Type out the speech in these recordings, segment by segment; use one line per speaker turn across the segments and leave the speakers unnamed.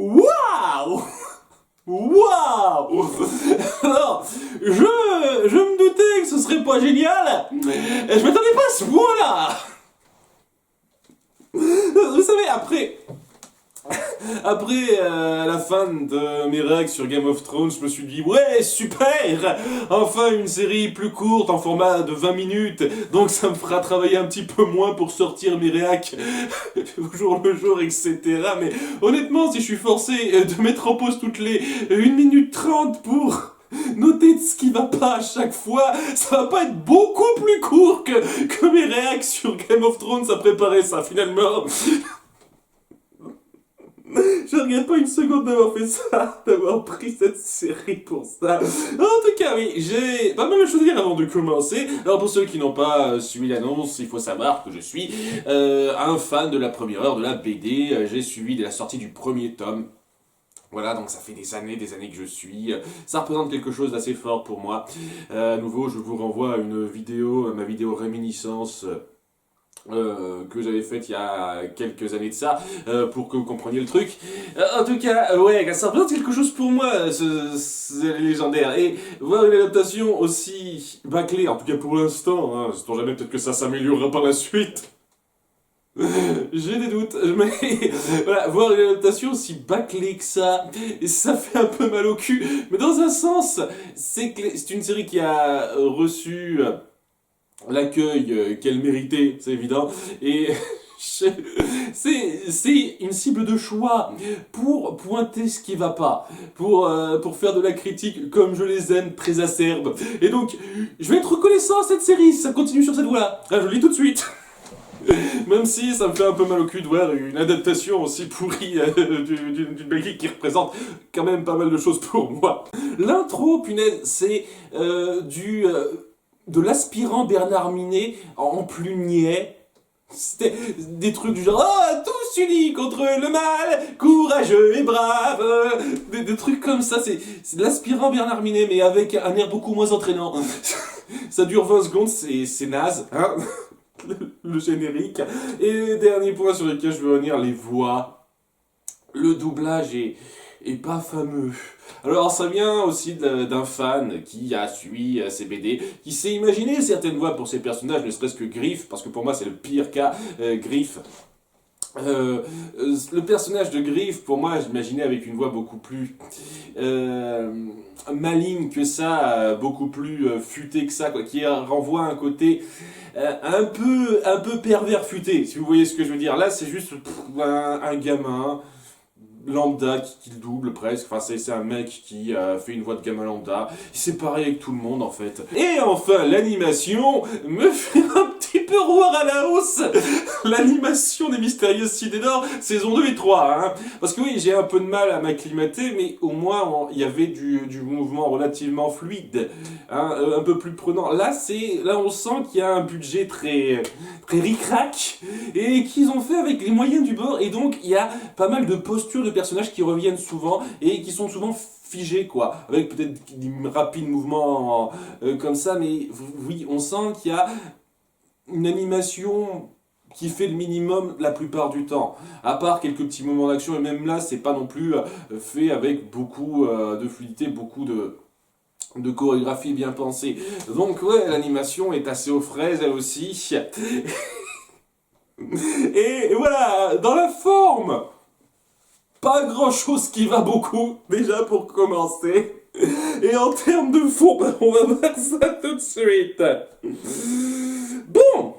Waouh! Waouh! Alors, je me doutais que ce serait pas génial. Je m'attendais pas à ce point-là. Vous savez, après la fin de mes réacts sur Game of Thrones, je me suis dit, ouais, super! Enfin, une série plus courte, en format de 20 minutes, donc ça me fera travailler un petit peu moins pour sortir mes réacts au jour le jour, etc. Mais honnêtement, si je suis forcé de mettre en pause toutes les 1 minute 30 pour noter ce qui va pas à chaque fois, ça va pas être beaucoup plus court que mes réacts sur Game of Thrones à préparer ça, finalement. Je regrette pas une seconde d'avoir fait ça, d'avoir pris cette série pour ça. En tout cas, oui, j'ai pas mal de choses à dire avant de commencer. Alors pour ceux qui n'ont pas suivi l'annonce, il faut savoir que je suis un fan de la première heure de la BD. J'ai suivi la sortie du premier tome. Voilà, donc ça fait des années que je suis. Ça représente quelque chose d'assez fort pour moi. À nouveau, je vous renvoie à une vidéo, ma vidéo réminiscence. Que j'avais faite il y a quelques années de ça, pour que vous compreniez le truc. En tout cas, ouais, ça représente quelque chose pour moi, ce légendaire. Et voir une adaptation aussi bâclée, en tout cas pour l'instant, hein, sait-on jamais, peut-être que ça s'améliorera par la suite. J'ai des doutes, mais voilà, voir une adaptation aussi bâclée que ça fait un peu mal au cul. Mais dans un sens, c'est une série qui a reçu l'accueil qu'elle méritait, c'est évident, et c'est une cible de choix pour pointer ce qui va pas, pour faire de la critique comme je les aime, très acerbe. Et donc, je vais être reconnaissant à cette série si ça continue sur cette voie-là. Ah, je le dis tout de suite. Même si ça me fait un peu mal au cul de voir une adaptation aussi pourrie d'une Belgique qui représente quand même pas mal de choses pour moi. L'intro, punaise, c'est de l'aspirant Bernard Minet en plus niais. C'était des trucs du genre « Oh, tous unis contre le mal, courageux et brave !» des trucs comme ça, c'est de l'aspirant Bernard Minet, mais avec un air beaucoup moins entraînant. Ça dure 20 secondes, c'est naze, hein, le générique. Et dernier point sur lequel je veux revenir, les voix. Le doublage est pas fameux. Alors ça vient aussi d'un fan qui a suivi ces BD, qui s'est imaginé certaines voix pour ses personnages, ne serait-ce que Griff, parce que pour moi c'est le pire cas, Griff. Le personnage de Griff, pour moi, j'imaginais avec une voix beaucoup plus maligne que ça, beaucoup plus futée que ça, quoi, qui renvoie un côté un peu pervers futé, si vous voyez ce que je veux dire. Là, c'est juste un gamin lambda qui le double presque, enfin c'est un mec qui fait une voix de gamin lambda, il s'est pareil avec tout le monde en fait. Et enfin l'animation me fait un petit peu revoir à la hausse l'animation des Mystérieuses Cités d'Or, saison 2 et 3, hein. Parce que oui, j'ai un peu de mal à m'acclimater, mais au moins il y avait du mouvement relativement fluide, hein, un peu plus prenant. Là on sent qu'il y a un budget très ric-rac, et qu'ils ont fait avec les moyens du bord, et donc il y a pas mal de postures de personnages qui reviennent souvent, et qui sont souvent figés, quoi, avec peut-être des rapides mouvements comme ça, mais oui, on sent qu'il y a une animation qui fait le minimum la plupart du temps, à part quelques petits moments d'action, et même là, c'est pas non plus fait avec beaucoup de fluidité, beaucoup de chorégraphie bien pensée. Donc ouais, l'animation est assez aux fraises, elle aussi. Et voilà, dans la forme, pas grand chose qui va beaucoup, déjà pour commencer. Et en termes de fond, on va voir ça tout de suite. Bon.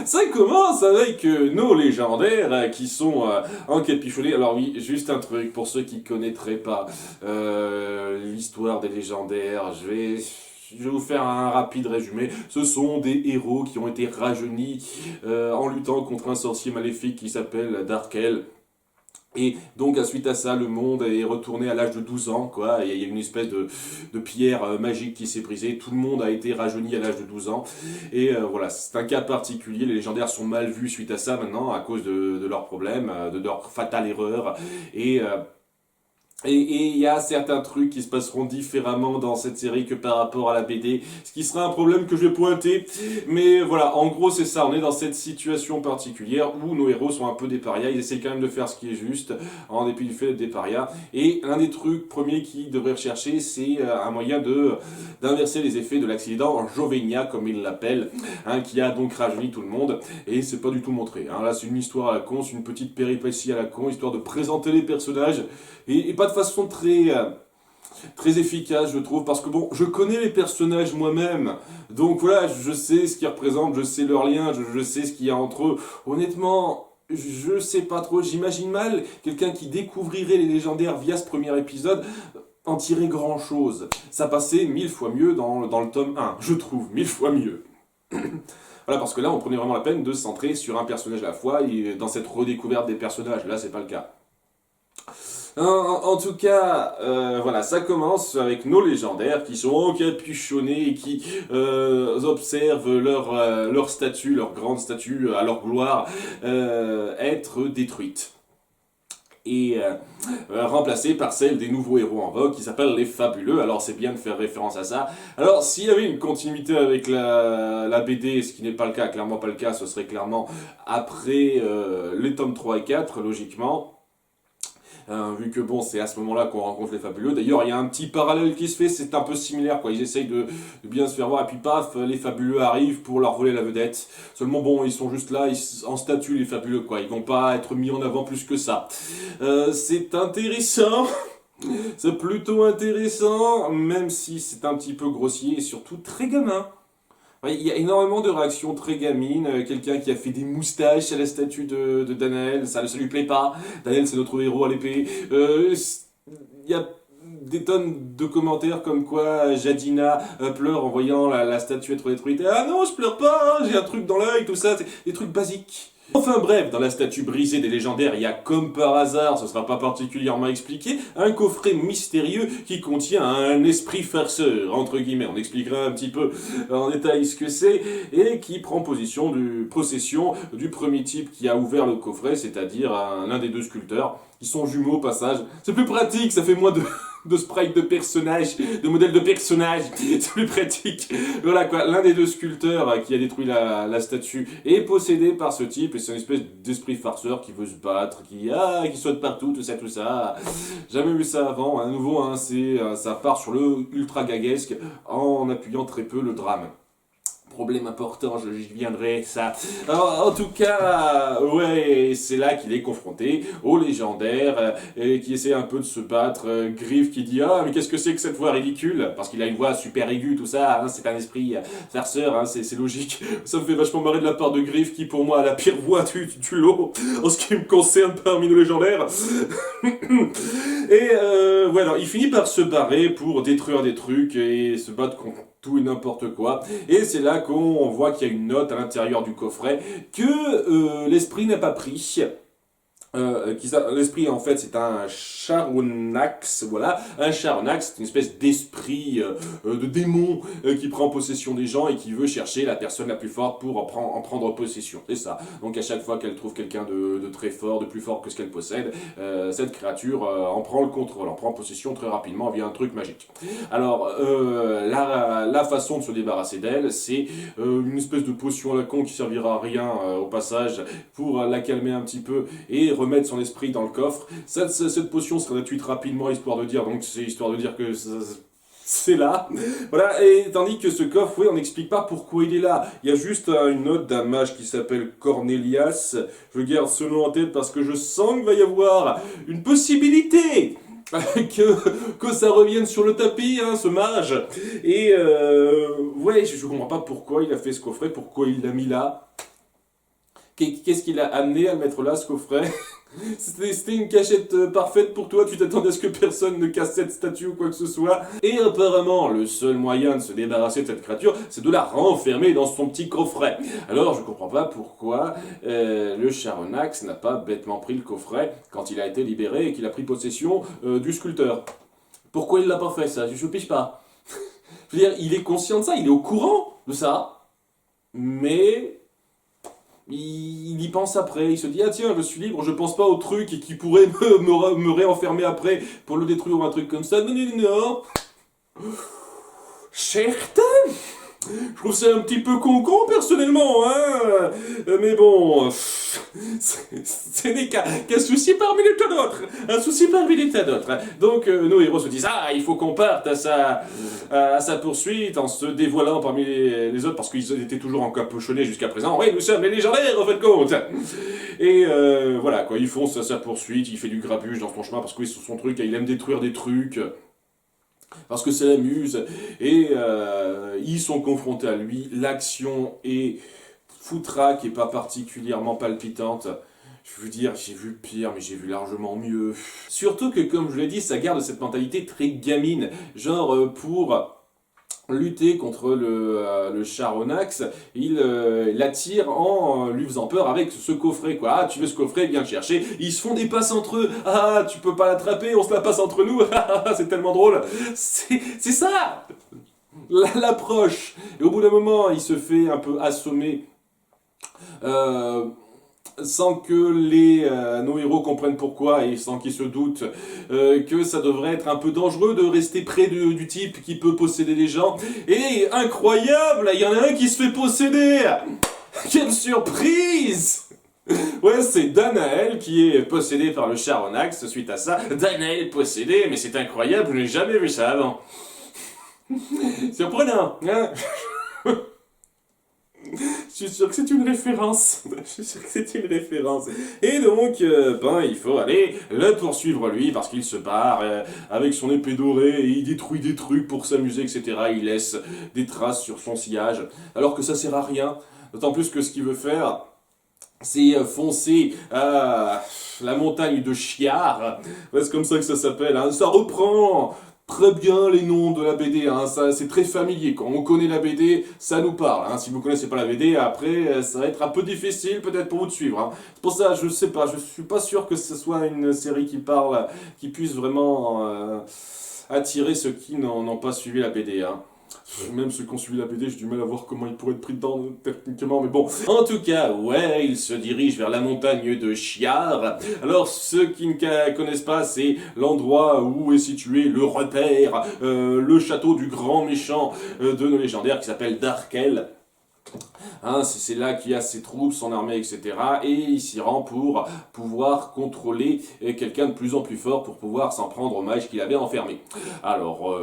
Ça commence avec nos légendaires qui sont encapuchonnés. Alors oui, juste un truc pour ceux qui ne connaîtraient pas l'histoire des légendaires, je vais vous faire un rapide résumé. Ce sont des héros qui ont été rajeunis en luttant contre un sorcier maléfique qui s'appelle Darkel. Et donc, suite à ça, le monde est retourné à l'âge de 12 ans, quoi. Il y a une espèce de pierre magique qui s'est brisée. Tout le monde a été rajeuni à l'âge de 12 ans. Et voilà, c'est un cas particulier. Les légendaires sont mal vus suite à ça maintenant, à cause de leurs problèmes, de leur fatale erreur. Et Et il y a certains trucs qui se passeront différemment dans cette série que par rapport à la BD, ce qui sera un problème que je vais pointer. Mais voilà, en gros c'est ça, on est dans cette situation particulière où nos héros sont un peu des parias, ils essaient quand même de faire ce qui est juste, en dépit du fait d'être des parias. Et l'un des trucs premiers qu'ils devraient rechercher, c'est un moyen d'inverser les effets de l'accident Jovenia, comme ils l'appellent, hein, qui a donc rajeuni tout le monde. Et c'est pas du tout montré. Hein. Là c'est une histoire à la con, c'est une petite péripétie à la con, histoire de présenter les personnages. Et pas de façon très efficace, je trouve, parce que bon, je connais les personnages moi-même, donc voilà, je sais ce qu'ils représentent, je sais leurs liens, je sais ce qu'il y a entre eux. Honnêtement, je sais pas trop, j'imagine mal quelqu'un qui découvrirait les légendaires via ce premier épisode en tirer grand chose. Ça passait 1000 fois mieux dans le tome 1, je trouve, 1000 fois mieux. Voilà, parce que là, on prenait vraiment la peine de se centrer sur un personnage à la fois, et dans cette redécouverte des personnages, là, c'est pas le cas. En tout cas, voilà, ça commence avec nos légendaires qui sont encapuchonnés et qui observent leur statue, leur grande statue à leur gloire, être détruite. Et remplacée par celle des nouveaux héros en vogue qui s'appellent les Fabuleux. Alors c'est bien de faire référence à ça. Alors s'il y avait une continuité avec la BD, ce qui n'est pas le cas, clairement pas le cas, ce serait clairement après les tomes 3 et 4, logiquement. Vu que bon, c'est à ce moment-là qu'on rencontre les Fabuleux. D'ailleurs, il y a un petit parallèle qui se fait, c'est un peu similaire, quoi. Ils essayent de bien se faire voir, et puis paf, les Fabuleux arrivent pour leur voler la vedette. Seulement bon, ils sont juste là, en statut, les Fabuleux, quoi. Ils vont pas être mis en avant plus que ça. C'est intéressant. C'est plutôt intéressant, même si c'est un petit peu grossier et surtout très gamin. Ouais, il y a énormément de réactions très gamines. Quelqu'un qui a fait des moustaches à la statue de Danaël, ça lui plaît pas. Danaël, c'est notre héros à l'épée. Il y a des tonnes de commentaires comme quoi Jadina pleure en voyant la statue être détruite. Ah non, je pleure pas, j'ai un truc dans l'œil, tout ça, c'est des trucs basiques. Enfin bref, dans la statue brisée des légendaires, il y a comme par hasard, ce sera pas particulièrement expliqué, un coffret mystérieux qui contient un esprit farceur, entre guillemets. On expliquera un petit peu en détail ce que c'est, et qui prend possession du premier type qui a ouvert le coffret, c'est-à-dire l'un des deux sculpteurs. Ils sont jumeaux au passage. C'est plus pratique, ça fait moins de sprites de personnages, de modèles de personnages, c'est plus pratique. Voilà quoi, l'un des deux sculpteurs qui a détruit la statue est possédé par ce type, et c'est une espèce d'esprit farceur qui veut se battre, qui saute partout, tout ça. Jamais vu ça avant, à nouveau, hein, ça part sur le ultra gaguesque en appuyant très peu le drame. Problème important, j'y viendrai, ça. Alors, en tout cas, ouais, c'est là qu'il est confronté au légendaire, et qui essaie un peu de se battre. Griff qui dit ah mais qu'est-ce que c'est que cette voix ridicule, parce qu'il a une voix super aiguë, tout ça, hein, c'est un esprit farceur, hein, c'est logique. Ça me fait vachement marrer de la part de Griff, qui pour moi a la pire voix du lot en ce qui me concerne parmi nos légendaires. Et voilà, il finit par se barrer pour détruire des trucs et se battre contre tout et n'importe quoi. Et c'est là qu'on voit qu'il y a une note à l'intérieur du coffret que l'esprit n'a pas pris. L'esprit en fait c'est un Charonax, voilà, un Charonax c'est une espèce d'esprit de démon qui prend possession des gens et qui veut chercher la personne la plus forte pour en prendre possession, c'est ça. Donc à chaque fois qu'elle trouve quelqu'un de très fort, de plus fort que ce qu'elle possède, cette créature en prend le contrôle, en prend possession très rapidement via un truc magique. Alors la façon de se débarrasser d'elle, c'est une espèce de potion à la con qui servira à rien au passage pour la calmer un petit peu et remettre son esprit dans le coffre. Cette potion sera gratuite rapidement, histoire de dire que c'est là. Voilà, et tandis que ce coffre, oui, on n'explique pas pourquoi il est là. Il y a juste une note d'un mage qui s'appelle Cornelias. Je garde ce nom en tête parce que je sens qu'il va y avoir une possibilité que ça revienne sur le tapis, hein, ce mage. Et ouais, je comprends pas pourquoi il a fait ce coffret, pourquoi il l'a mis là. Qu'est-ce qu'il a amené à le mettre là, ce coffret? C'était une cachette parfaite pour toi, tu t'attendais à ce que personne ne casse cette statue ou quoi que ce soit. Et apparemment, le seul moyen de se débarrasser de cette créature, c'est de la renfermer dans son petit coffret. Alors, je comprends pas pourquoi le Charonax n'a pas bêtement pris le coffret quand il a été libéré et qu'il a pris possession du sculpteur. Pourquoi il l'a pas fait, ça? Je pige pas. Je veux dire, il est conscient de ça, il est au courant de ça, mais il y pense après, il se dit, ah tiens, je suis libre, je pense pas au truc et qui pourrait me réenfermer après pour le détruire ou un truc comme ça. Non, non, non, non. Certes, je trouve ça un petit peu con personnellement, hein. Mais bon, ce n'est qu'un souci parmi les tas d'autres. Un souci parmi les tas d'autres. Donc nos héros se disent, ah, il faut qu'on parte à sa poursuite en se dévoilant parmi les autres parce qu'ils étaient toujours encapuchonnés jusqu'à présent. Oui, nous sommes les légendaires, en fin de compte. Et voilà, quoi, ils font sa poursuite, il fait du grabuge dans son chemin parce que oui, c'est son truc, il aime détruire des trucs parce que ça l'amuse, et ils sont confrontés à lui, l'action est foutraque et pas particulièrement palpitante. Je veux dire, j'ai vu pire, mais j'ai vu largement mieux. Surtout que, comme je l'ai dit, ça garde cette mentalité très gamine, genre pour lutter contre le Charonax, il l'attire en lui faisant peur avec ce coffret, quoi. Ah, tu veux ce coffret, viens le chercher. Ils se font des passes entre eux. Ah, tu peux pas l'attraper, on se la passe entre nous. C'est tellement drôle. C'est ça l'approche. Et au bout d'un moment, il se fait un peu assommer. Euh, Sans que nos héros comprennent pourquoi et sans qu'ils se doutent que ça devrait être un peu dangereux de rester près du type qui peut posséder les gens. Et incroyable, il y en a un qui se fait posséder. Quelle surprise! Ouais, c'est Danaël qui est possédé par le Charonax suite à ça. Danaël possédé, mais c'est incroyable, je n'ai jamais vu ça avant. Surprenant, hein? Je suis sûr que c'est une référence. Je suis sûr que c'est une référence. Et donc, il faut aller le poursuivre lui parce qu'il se barre avec son épée dorée et il détruit des trucs pour s'amuser, etc. Il laisse des traces sur son sillage, alors que ça sert à rien. D'autant plus que ce qu'il veut faire, c'est foncer à la montagne de Chiar. Ouais, c'est comme ça que ça s'appelle. Hein. Ça reprend très bien les noms de la BD, hein. Ça, c'est très familier. Quand on connaît la BD, ça nous parle. Hein. Si vous connaissez pas la BD, après, ça va être un peu difficile peut-être pour vous de suivre. Hein. C'est pour ça, je sais pas, je suis pas sûr que ce soit une série qui parle, qui puisse vraiment attirer ceux qui n'ont pas suivi la BD. Hein. Même ceux qui ont suivi la BD, j'ai du mal à voir comment ils pourraient être pris dedans techniquement, mais bon. En tout cas, ouais, il se dirige vers la montagne de Chiar. Alors, ceux qui ne connaissent pas, c'est l'endroit où est situé le repère, le château du grand méchant de nos légendaires qui s'appelle Darkel. Hein, c'est là qu'il y a ses troupes, son armée, etc. Et il s'y rend pour pouvoir contrôler quelqu'un de plus en plus fort pour pouvoir s'en prendre au mage qu'il avait enfermé. Alors,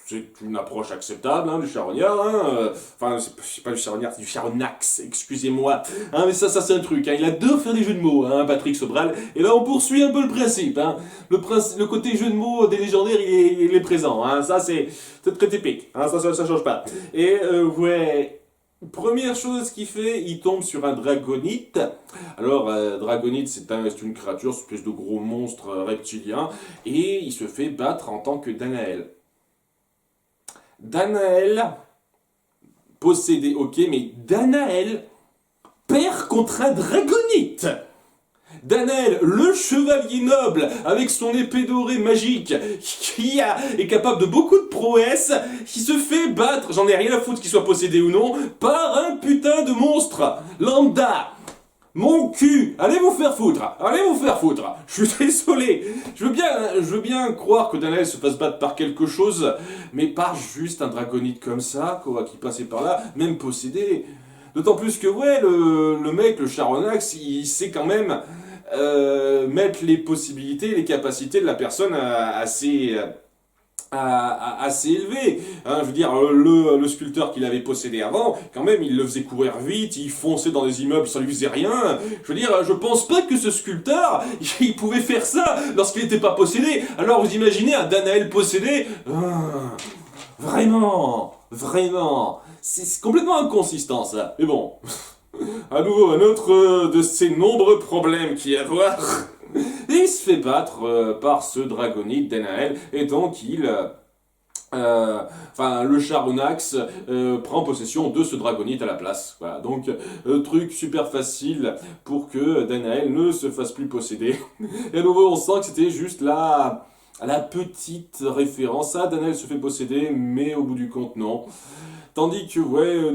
c'est une approche acceptable hein, du charognard. Hein, enfin, c'est pas du charognard, c'est du charonax, excusez-moi. Hein, mais ça c'est un truc. Hein, il adore faire des jeux de mots, hein, Patrick Sobral. Et là, on poursuit un peu le principe. Hein. Le côté jeu de mots des légendaires, il est présent. Hein, ça, c'est très typique. Hein, ça change pas. Et ouais... Première chose qu'il fait, il tombe sur un dragonite. Alors, dragonite, c'est une créature, une espèce de gros monstre reptilien, et il se fait battre en tant que Danaël. Danaël, possédé, ok, mais Danaël perd contre un dragonite. Danaël, le chevalier noble, avec son épée dorée magique, qui est capable de beaucoup de prouesses, qui se fait battre, j'en ai rien à foutre qu'il soit possédé ou non, par un putain de monstre lambda. Mon cul, allez vous faire foutre, allez vous faire foutre. Je suis désolé. Je veux bien croire que Danaël se fasse battre par quelque chose, mais pas juste un dragonite comme ça, quoi, qui passait par là, même possédé. D'autant plus que, ouais, le mec, le Charonax, il sait quand même mettre les possibilités, les capacités de la personne assez élevé. Hein, je veux dire, le sculpteur qu'il avait possédé avant, quand même, il le faisait courir vite, il fonçait dans les immeubles, ça lui faisait rien. Je veux dire, je pense pas que ce sculpteur, il pouvait faire ça lorsqu'il n'était pas possédé. Alors vous imaginez un Danaël possédé Vraiment. C'est complètement inconsistant, ça. Mais bon, à nouveau, un autre de ces nombreux problèmes qu'il y a à voir. Et il se fait battre par ce dragonite Danaël, et donc le Charonax prend possession de ce dragonite à la place. Voilà, donc truc super facile pour que Danaël ne se fasse plus posséder. Et à nouveau, on sent que c'était juste la petite référence. Ah, Danaël se fait posséder, mais au bout du compte, non. Tandis que, ouais,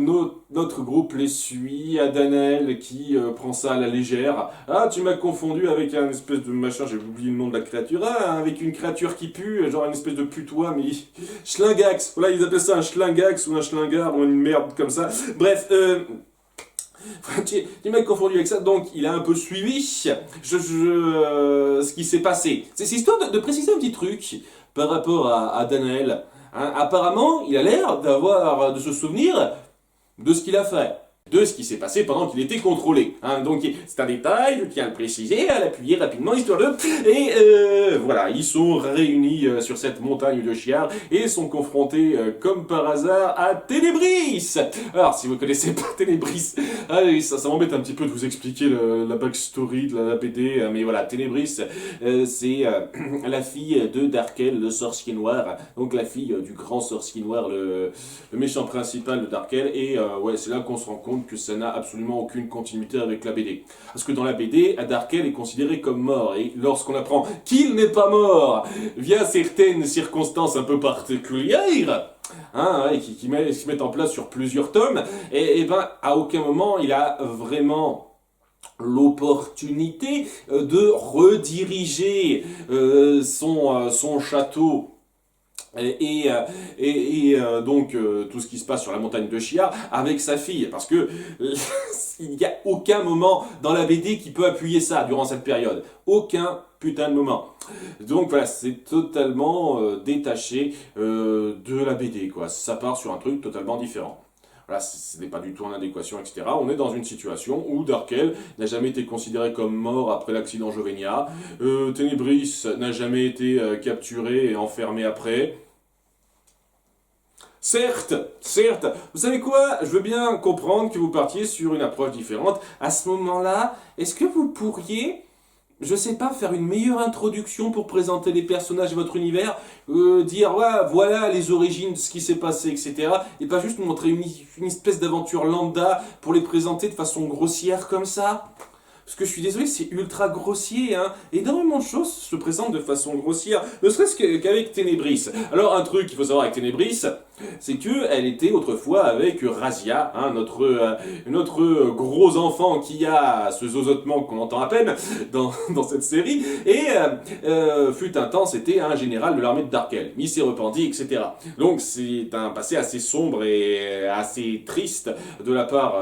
notre groupe les suit, Adanel qui prend ça à la légère. Ah, tu m'as confondu avec un espèce de machin, j'ai oublié le nom de la créature. Ah, avec une créature qui pue, genre une espèce de putois, mais schlingax. Voilà, ils appellent ça un schlingax ou un schlingar ou une merde comme ça. Bref, tu m'as confondu avec ça, donc il a un peu suivi ce qui s'est passé. C'est histoire de préciser un petit truc par rapport à Danael. Hein, apparemment, il a l'air de se souvenir de ce qu'il a fait, de ce qui s'est passé pendant qu'il était contrôlé. Hein, donc c'est un détail, je tiens à le préciser, à l'appuyer rapidement, histoire de... Et voilà, ils sont réunis sur cette montagne de Chiar et sont confrontés, comme par hasard, à Ténébris. Alors, si vous connaissez pas Ténébris, allez, ça m'embête un petit peu de vous expliquer la backstory de la BD, mais voilà, Ténébris, c'est la fille de Darkel, le sorcier noir, donc la fille du grand sorcier noir, le méchant principal de Darkel, et ouais, c'est là qu'on se rend compte que ça n'a absolument aucune continuité avec la BD. Parce que dans la BD, Darkel est considéré comme mort, et lorsqu'on apprend qu'il n'est pas mort, via certaines circonstances un peu particulières, hein, ouais, qui se mettent en place sur plusieurs tomes, et ben, à aucun moment il a vraiment l'opportunité de rediriger son château donc tout ce qui se passe sur la montagne de Chiar avec sa fille, parce que il n'y a aucun moment dans la BD qui peut appuyer ça durant cette période, aucun putain de moment. Donc voilà, c'est totalement détaché de la BD, quoi. Ça part sur un truc totalement différent. Voilà, ce n'est pas du tout en adéquation, etc. On est dans une situation où Darkel n'a jamais été considéré comme mort après l'accident Jovenia. Ténébris n'a jamais été capturé et enfermé après. Certes, vous savez quoi? Je veux bien comprendre que vous partiez sur une approche différente. À ce moment-là, est-ce que vous pourriez, je sais pas, faire une meilleure introduction pour présenter les personnages de votre univers, dire ouais, voilà les origines de ce qui s'est passé, etc. Et pas juste nous montrer une espèce d'aventure lambda pour les présenter de façon grossière comme ça? Parce que je suis désolé, c'est ultra grossier, hein. Énormément de choses se présentent de façon grossière, ne serait-ce qu'avec Ténébris. Alors un truc qu'il faut savoir avec Ténébris, c'est que elle était autrefois avec Razia, hein, notre gros enfant qui a ce zozotement qu'on entend à peine dans cette série, et fut un temps c'était un général de l'armée de Darkel. Il s'est repenti, etc. Donc c'est un passé assez sombre et assez triste de la part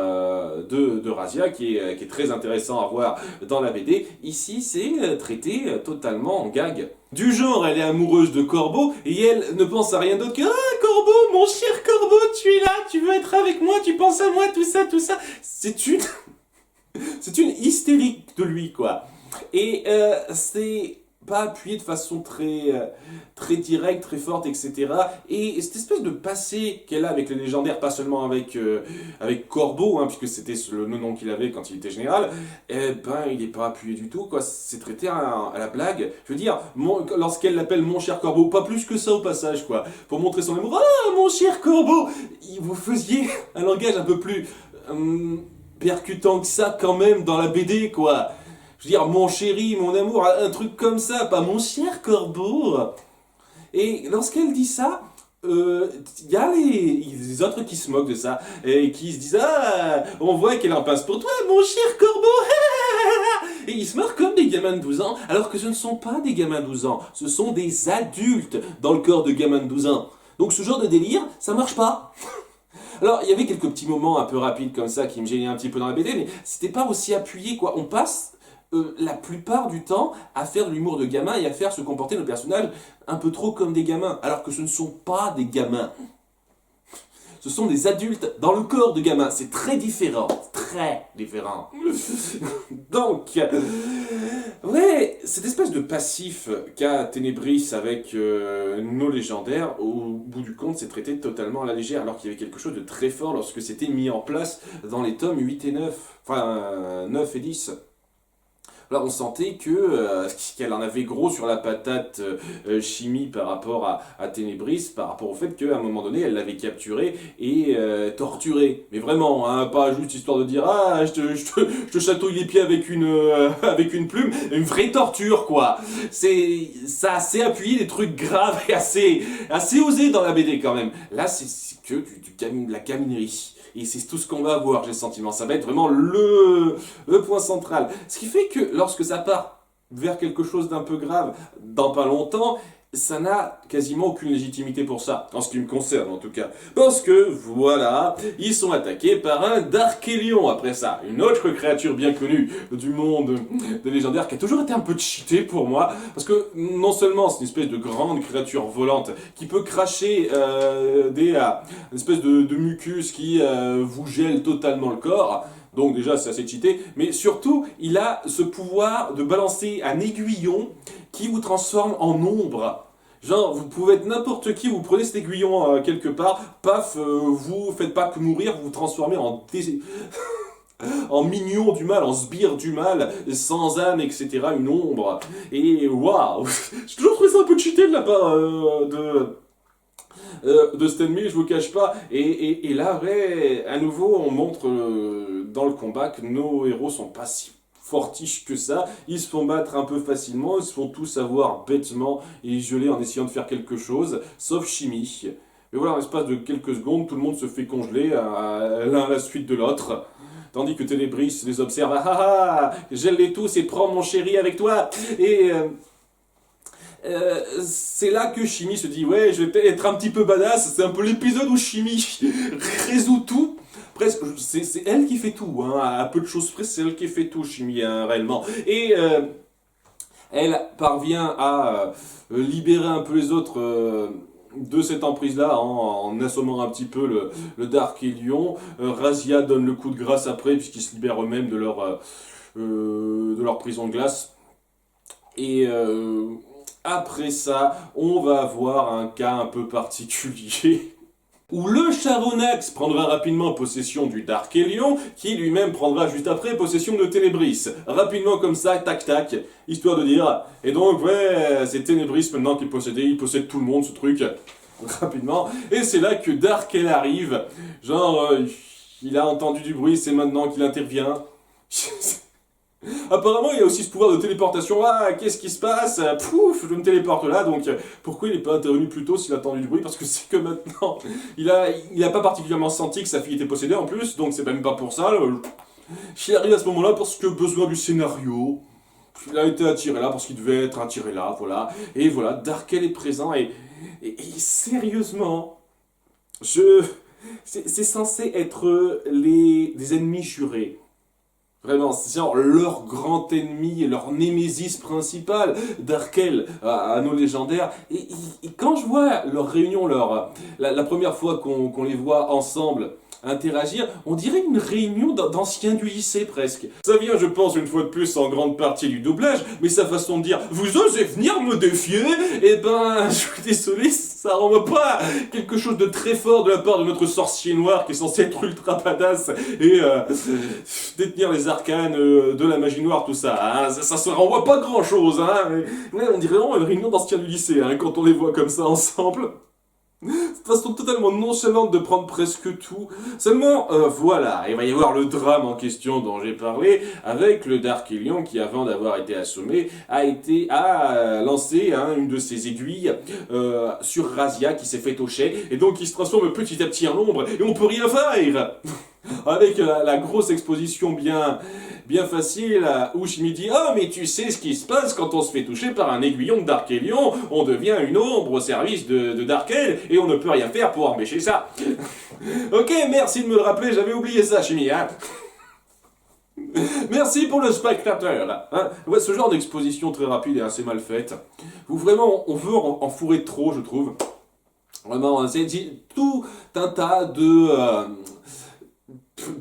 de Razia qui est très intéressant à voir dans la BD. Ici, c'est traité totalement en gag. Du genre, elle est amoureuse de Corbeau et elle ne pense à rien d'autre que ah, Corbeau, mon cher Corbeau, tu es là, tu veux être avec moi, tu penses à moi, tout ça, tout ça. C'est une hystérique de lui, quoi. Et c'est pas appuyé de façon très directe, très forte, etc. Et cette espèce de passé qu'elle a avec les légendaires, pas seulement avec Corbeau, hein, puisque c'était le nom qu'il avait quand il était général, eh ben il est pas appuyé du tout, quoi. C'est traité à la blague. Je veux dire, lorsqu'elle l'appelle mon cher Corbeau, pas plus que ça au passage, quoi. Pour montrer son amour, ah mon cher Corbeau, vous faisiez un langage un peu plus percutant que ça quand même dans la BD, quoi. Je veux dire, mon chéri, mon amour, un truc comme ça, pas mon cher Corbeau. Et lorsqu'elle dit ça, y a les autres qui se moquent de ça, et qui se disent ah, on voit qu'elle en passe pour toi, mon cher Corbeau. Et ils se marrent comme des gamins de 12 ans, alors que ce ne sont pas des gamins de 12 ans, ce sont des adultes dans le corps de gamins de 12 ans. Donc ce genre de délire, ça marche pas. Alors, il y avait quelques petits moments un peu rapides comme ça qui me gênaient un petit peu dans la BD, mais c'était pas aussi appuyé, quoi. On passe la plupart du temps à faire de l'humour de gamin et à faire se comporter nos personnages un peu trop comme des gamins, alors que ce ne sont pas des gamins. Ce sont des adultes dans le corps de gamins. C'est très différent. Très différent. Donc, ouais, cette espèce de passif qu'a Ténébris avec nos légendaires, au bout du compte, c'est traité totalement à la légère, alors qu'il y avait quelque chose de très fort lorsque c'était mis en place dans les tomes 8 et 9. Enfin, 9 et 10. Là, on sentait que qu'elle en avait gros sur la patate Chimie par rapport à Ténébris, par rapport au fait qu'à un moment donné, elle l'avait capturé et torturé. Mais vraiment, hein, pas juste histoire de dire ah, je te chatouille les pieds avec avec une plume, une vraie torture, quoi. Ça a assez appuyé des trucs graves et assez osés dans la BD quand même. Là, c'est que la caminerie. Et c'est tout ce qu'on va avoir, j'ai le sentiment. Ça va être vraiment le point central. Ce qui fait que lorsque ça part vers quelque chose d'un peu grave, dans pas longtemps, ça n'a quasiment aucune légitimité pour ça, en ce qui me concerne en tout cas. Parce que, voilà, ils sont attaqués par un Darkélion après ça. Une autre créature bien connue du monde des légendaires qui a toujours été un peu cheatée pour moi. Parce que non seulement c'est une espèce de grande créature volante qui peut cracher une espèce de mucus qui vous gèle totalement le corps. Donc déjà c'est assez cheaté, mais surtout il a ce pouvoir de balancer un aiguillon qui vous transforme en ombre. Genre, vous pouvez être n'importe qui, vous prenez cet aiguillon quelque part, paf, vous faites pas que mourir, vous vous transformez en mignon du mal, en sbire du mal, sans âme, etc., une ombre. Et waouh, j'ai toujours trouvé ça un peu cheaté de la part de Stan Lee, je vous cache pas. Et là, ouais, à nouveau, on montre dans le combat que nos héros sont pas si fortiches que ça, ils se font battre un peu facilement, ils se font tous avoir bêtement et gelés en essayant de faire quelque chose, sauf Chimie. Mais voilà, en l'espace de quelques secondes, tout le monde se fait congeler l'un à la suite de l'autre. Tandis que Ténébris les observe, ah ah ah, gèle-les tous et prends mon chéri avec toi. Et c'est là que Chimie se dit, ouais, je vais peut-être être un petit peu badass, c'est un peu l'épisode où Chimie résout tout. Presque, c'est elle qui fait tout, hein, à peu de choses près, c'est elle qui fait tout, Chimie, hein, réellement. Et elle parvient à libérer un peu les autres de cette emprise-là en assommant un petit peu le Darkélion. Razia donne le coup de grâce après, puisqu'ils se libèrent eux-mêmes de leur prison de glace. Et après ça, on va avoir un cas un peu particulier où le Charonax prendra rapidement possession du Darkélion, qui lui-même prendra juste après possession de Ténébris. Rapidement comme ça, tac tac, histoire de dire. Et donc, ouais, c'est Ténébris maintenant qui possédait, il possède tout le monde, ce truc, rapidement. Et c'est là que Darkel arrive, genre, il a entendu du bruit, c'est maintenant qu'il intervient. Apparemment, il a aussi ce pouvoir de téléportation. Ah, qu'est-ce qui se passe? Pouf, je me téléporte là. Donc, pourquoi il n'est pas intervenu plus tôt s'il a entendu du bruit? Parce que c'est que maintenant, il a pas particulièrement senti que sa fille était possédée en plus. Donc, c'est même pas pour ça. Il arrive à ce moment-là parce que besoin du scénario. Il a été attiré là parce qu'il devait être attiré là, voilà. Et voilà, Darkel est présent et sérieusement, c'est censé être des ennemis jurés. Vraiment, c'est genre leur grand ennemi et leur némésis principal, Darkel, à nos légendaires. Et quand je vois leur réunion, la première fois qu'on les voit ensemble interagir, on dirait une réunion d'anciens du lycée presque. Ça vient, je pense, une fois de plus en grande partie du doublage, mais sa façon de dire « Vous osez venir me défier ?» Eh ben, je suis désolé, ça rend pas quelque chose de très fort de la part de notre sorcier noir qui est censé être ultra badass et détenir les arcanes de la magie noire, tout ça. Hein. Ça se renvoie pas grand chose, hein. Mais, ouais, on dirait vraiment une réunion d'anciens du lycée, hein, quand on les voit comme ça ensemble. Cette façon totalement nonchalante de prendre presque tout. Seulement, voilà, il va y avoir le drame en question dont j'ai parlé, avec le Darkélion qui, avant d'avoir été assommé, a lancé une de ses aiguilles sur Razia qui s'est fait toucher, et donc il se transforme petit à petit en ombre, et on peut rien faire. Avec la grosse exposition bien facile où Chimie dit « Ah, mais tu sais ce qui se passe quand on se fait toucher par un aiguillon de Darkélion, on devient une ombre au service de Darkel et on ne peut rien faire pour empêcher ça. » Ok, merci de me le rappeler, j'avais oublié ça, Chimie, hein. Merci pour le spectateur. Hein. Ouais, ce genre d'exposition très rapide et assez mal faite, où vraiment on veut en fourrer trop, je trouve. Vraiment, c'est tout un tas de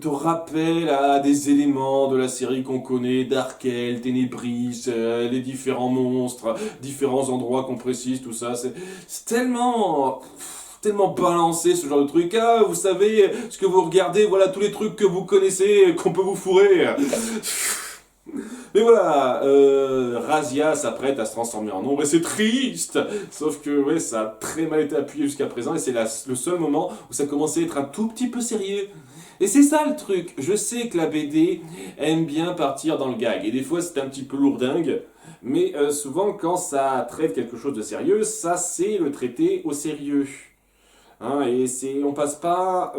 rappel à des éléments de la série qu'on connaît, Darkel, Ténébris, les différents monstres, différents endroits qu'on précise, tout ça, c'est tellement balancé ce genre de truc. Ah, vous savez, ce que vous regardez, voilà tous les trucs que vous connaissez, qu'on peut vous fourrer. Mais voilà, Razia s'apprête à se transformer en ombre et c'est triste. Sauf que ouais, ça a très mal été appuyé jusqu'à présent et c'est le seul moment où ça commençait à être un tout petit peu sérieux. Et c'est ça le truc. Je sais que la BD aime bien partir dans le gag et des fois c'est un petit peu lourdingue. Mais souvent quand ça traite quelque chose de sérieux, ça c'est le traiter au sérieux. Hein, et on passe pas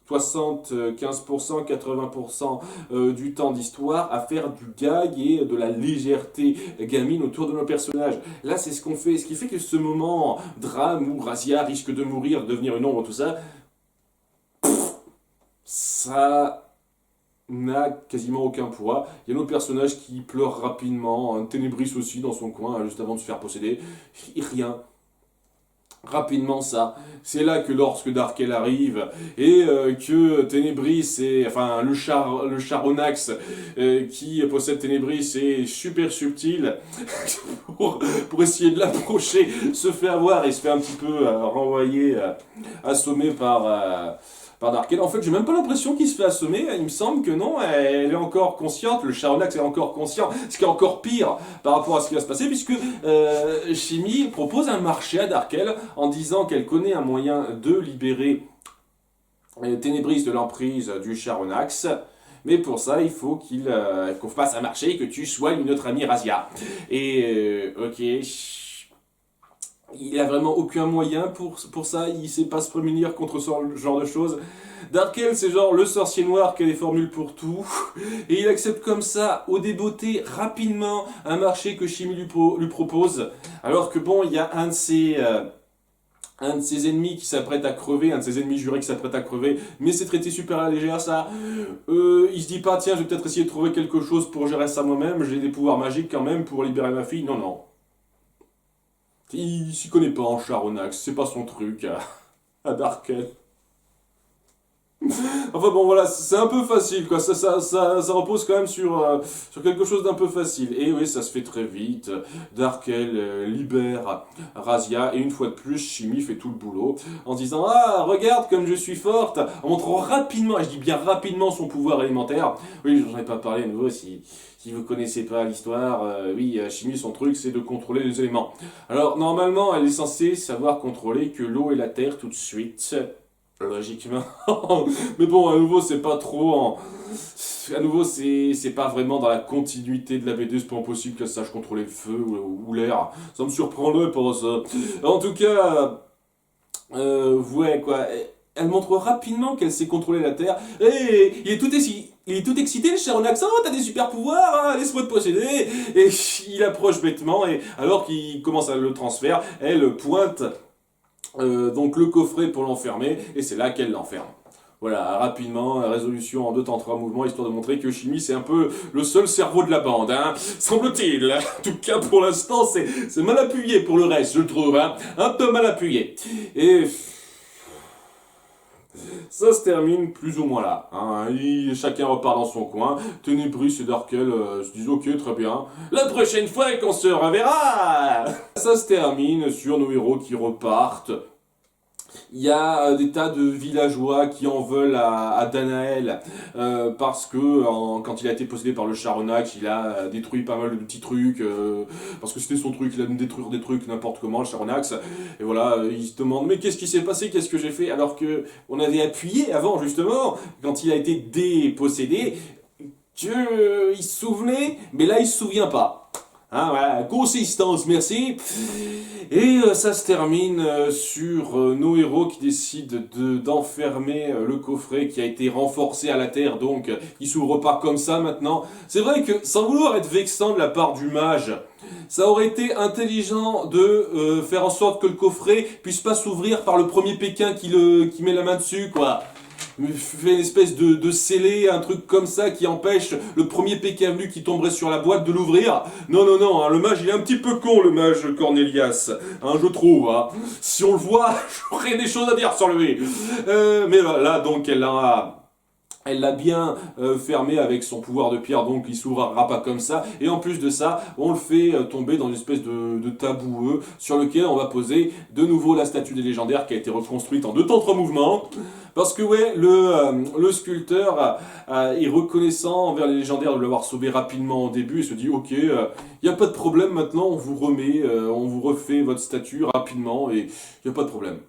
75%, 80% du temps d'histoire à faire du gag et de la légèreté gamine autour de nos personnages. Là, c'est ce qu'on fait. Ce qui fait que ce moment drame où Razia risque de mourir, de devenir une ombre, tout ça, ça n'a quasiment aucun poids. Il y a nos personnages qui pleurent rapidement, un Ténébris aussi dans son coin, juste avant de se faire posséder. Rien. Rapidement ça. C'est là que lorsque Darkel arrive et que Ténébris et enfin le Charonax qui possède Ténébris est super subtil pour essayer de l'approcher, se fait avoir et se fait un petit peu renvoyer, assommé par Darkel. En fait, j'ai même pas l'impression qu'il se fait assommer. Il me semble que non, elle est encore consciente. Le Charonax est encore conscient. Ce qui est encore pire par rapport à ce qui va se passer, puisque Shimi propose un marché à Darkel en disant qu'elle connaît un moyen de libérer Ténébris de l'emprise du Charonax. Mais pour ça, il faut qu'on fasse un marché et que tu soignes notre amie Razia. Et ok, il a vraiment aucun moyen pour ça, il sait pas se prémunir contre ce genre de choses. Darkel, c'est genre le sorcier noir qui a des formules pour tout, et il accepte comme ça, au débeauté, rapidement, un marché que Shimi lui propose, alors que bon, il y a un de ses ennemis qui s'apprête à crever, un de ses ennemis jurés qui s'apprête à crever, mais c'est traité super à la légère ça. Il se dit pas, tiens, je vais peut-être essayer de trouver quelque chose pour gérer ça moi-même, j'ai des pouvoirs magiques quand même pour libérer ma fille. Non, non. Il s'y connaît pas en Charonax, c'est pas son truc à Darkel. Enfin bon voilà, c'est un peu facile quoi, ça repose quand même sur quelque chose d'un peu facile. Et oui, ça se fait très vite, Darkel libère Razia, et une fois de plus, Shimi fait tout le boulot, en disant «Ah, regarde comme je suis forte», en montrant rapidement, et je dis bien rapidement, son pouvoir élémentaire. Oui, j'en ai pas parlé à nouveau, si vous connaissez pas l'histoire, oui, Shimi, son truc, c'est de contrôler les éléments. Alors, normalement, elle est censée savoir contrôler que l'eau et la terre tout de suite, logiquement. Mais bon, à nouveau, c'est pas trop à nouveau, c'est pas vraiment dans la continuité de la BD, c'est pas impossible qu'elle sache contrôler le feu ou l'air. Ça me surprendrait pour ça. En tout cas, ouais, quoi. Elle montre rapidement qu'elle sait contrôler la Terre. Et il est tout excité, le Charonax. Oh, t'as des super pouvoirs, hein, laisse-moi te posséder. Et il approche bêtement, et alors qu'il commence à le transférer, elle pointe donc le coffret pour l'enfermer, et c'est là qu'elle l'enferme. Voilà, rapidement, résolution en 2 temps 3 mouvements, histoire de montrer que Shimi, c'est un peu le seul cerveau de la bande, hein, semble-t-il. En tout cas, pour l'instant, c'est mal appuyé pour le reste, je trouve, hein, un peu mal appuyé. Et ça se termine plus ou moins là. Hein. Chacun repart dans son coin. Ténébris et Darkel se disent ok, très bien. La prochaine fois qu'on se reverra. Ça se termine sur nos héros qui repartent. Il y a des tas de villageois qui en veulent à Danaël parce que quand il a été possédé par le Charonax, il a détruit pas mal de petits trucs parce que c'était son truc, il a détruire des trucs n'importe comment, le Charonax. Et voilà, il se demande mais qu'est-ce qui s'est passé, qu'est-ce que j'ai fait, alors que on avait appuyé avant justement quand il a été dépossédé qu'il se souvenait, mais là il se souvient pas. Hein, voilà, consistance, merci. Et ça se termine sur nos héros qui décident d'enfermer le coffret qui a été renforcé à la terre, donc il s'ouvre pas comme ça maintenant. C'est vrai que, sans vouloir être vexant de la part du mage, ça aurait été intelligent de faire en sorte que le coffret puisse pas s'ouvrir par le premier Pékin qui met la main dessus, quoi. Fait une espèce de scellé, un truc comme ça qui empêche le premier Pékin venu qui tomberait sur la boîte de l'ouvrir. Non, non, non, hein, le mage il est un petit peu con, le mage Cornelias, hein, je trouve. Hein. Si on le voit, j'aurais des choses à dire sur lui. Mais là, donc, Elle l'a bien fermé avec son pouvoir de pierre, donc il s'ouvrira pas comme ça. Et en plus de ça, on le fait tomber dans une espèce de taboueux sur lequel on va poser de nouveau la statue des légendaires qui a été reconstruite en deux temps trois mouvements. Parce que ouais, le sculpteur est reconnaissant envers les légendaires de l'avoir sauvé rapidement au début et se dit ok, y a pas de problème maintenant, on vous remet, on vous refait votre statue rapidement et y a pas de problème.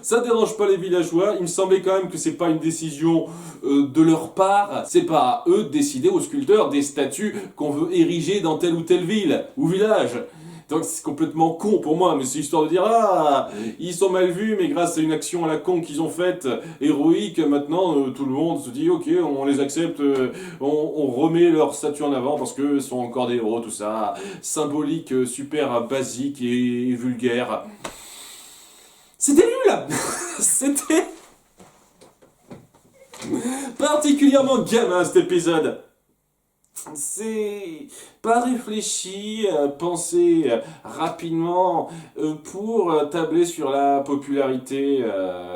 Ça dérange pas les villageois, il me semblait quand même que c'est pas une décision de leur part, c'est pas à eux de décider aux sculpteurs des statues qu'on veut ériger dans telle ou telle ville ou village. Donc c'est complètement con pour moi, mais c'est histoire de dire ah, ils sont mal vus, mais grâce à une action à la con qu'ils ont faite, héroïque, maintenant tout le monde se dit ok, on les accepte, on remet leur statue en avant parce que sont encore des héros, tout ça, symbolique, super basique et vulgaire. C'était nul. C'était particulièrement gamin cet épisode. C'est pas réfléchi, pensé rapidement pour tabler sur la popularité,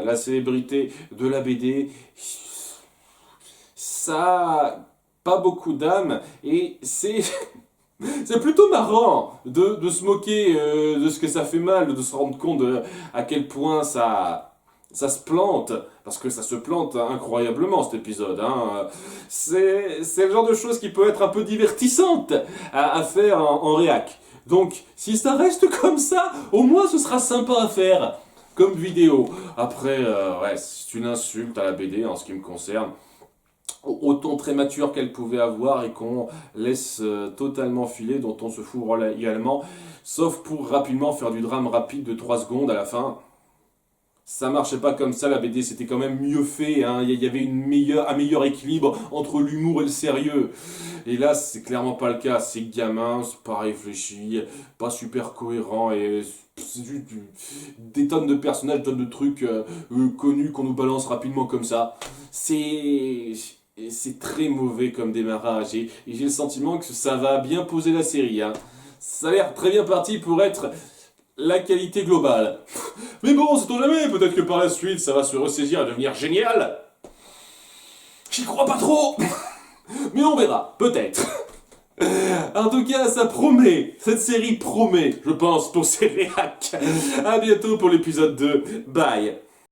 la célébrité de la BD. Ça a pas beaucoup d'âme et c'est plutôt marrant de se moquer de ce que ça fait mal, de se rendre compte de à quel point ça se plante, parce que ça se plante incroyablement cet épisode. Hein. C'est le genre de choses qui peut être un peu divertissante à faire en réac. Donc si ça reste comme ça, au moins ce sera sympa à faire comme vidéo. Après, ouais, c'est une insulte à la BD en ce qui me concerne. Au ton très mature qu'elle pouvait avoir et qu'on laisse totalement filer, dont on se fout également, sauf pour rapidement faire du drame rapide de 3 secondes à la fin. Ça marchait pas comme ça, la BD, c'était quand même mieux fait, hein. Il y avait un meilleur équilibre entre l'humour et le sérieux. Et là, c'est clairement pas le cas, c'est gamin, c'est pas réfléchi, pas super cohérent, et c'est juste des tonnes de personnages, tonnes de trucs connus qu'on nous balance rapidement comme ça. C'est très mauvais comme démarrage, et j'ai le sentiment que ça va bien poser la série, hein. Ça a l'air très bien parti pour être la qualité globale. Mais bon, sait-on jamais, peut-être que par la suite, ça va se ressaisir et devenir génial. J'y crois pas trop. Mais on verra, peut-être. En tout cas, ça promet. Cette série promet, je pense, pour ces réacs. À bientôt pour l'épisode 2. Bye.